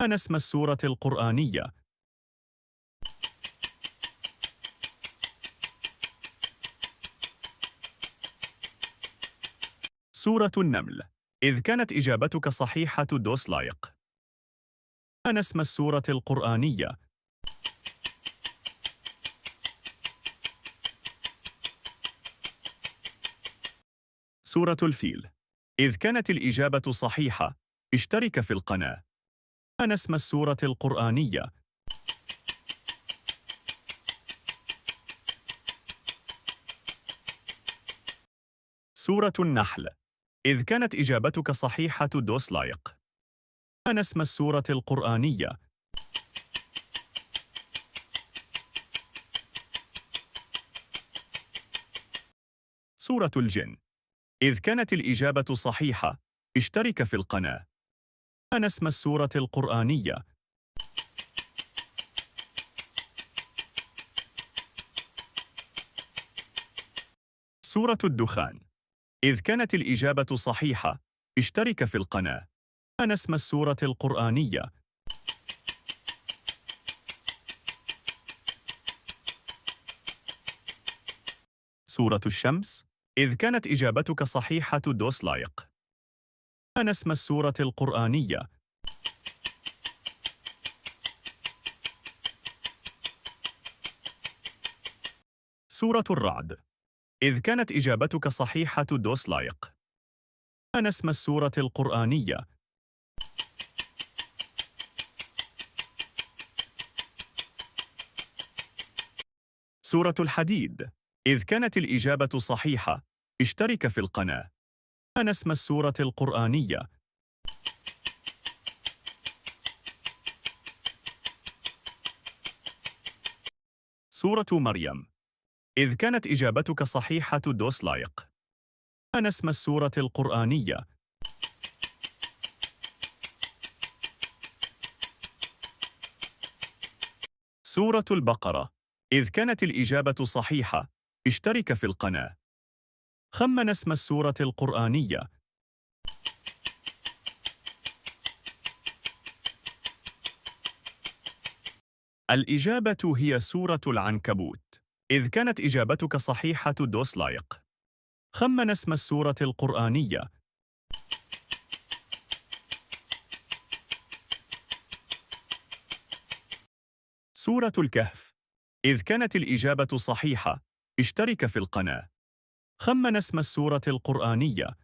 ما اسم السورة القرآنية؟ سورة النمل. إذ كانت إجابتك صحيحة دوس لايك. ما اسم السورة القرآنية؟ سورة الفيل. إذ كانت الإجابة صحيحة اشترك في القناة. ما اسم السورة القرآنية؟ سورة النحل. إذ كانت إجابتك صحيحة دوس لايك. ما اسم السورة القرآنية؟ سورة الجن. إذ كانت الإجابة صحيحة اشترك في القناة. ما اسم السورة القرآنية؟ سورة الدخان. إذ كانت الإجابة صحيحة اشترك في القناة. ما اسم السورة القرآنية؟ سورة الشمس. إذ كانت إجابتك صحيحة دوس لايك. ما اسم السورة القرآنية؟ سورة الرعد. إذ كانت إجابتك صحيحة دوس لايك. ما اسم السورة القرآنية؟ سورة الحديد. إذ كانت الإجابة صحيحة اشترك في القناة. ما اسم السورة القرآنية؟ سورة مريم. إذ كانت إجابتك صحيحة دوس لايك. ما اسم السورة القرآنية؟ سورة البقرة. إذ كانت الإجابة صحيحة اشترك في القناة. خمن اسم السورة القرآنية. الإجابة هي سورة العنكبوت. إذ كانت إجابتك صحيحة دوس لايك. خمن اسم السورة القرآنية. سورة الكهف. إذ كانت الإجابة صحيحة اشترك في القناة. خمن اسم السورة القرآنية.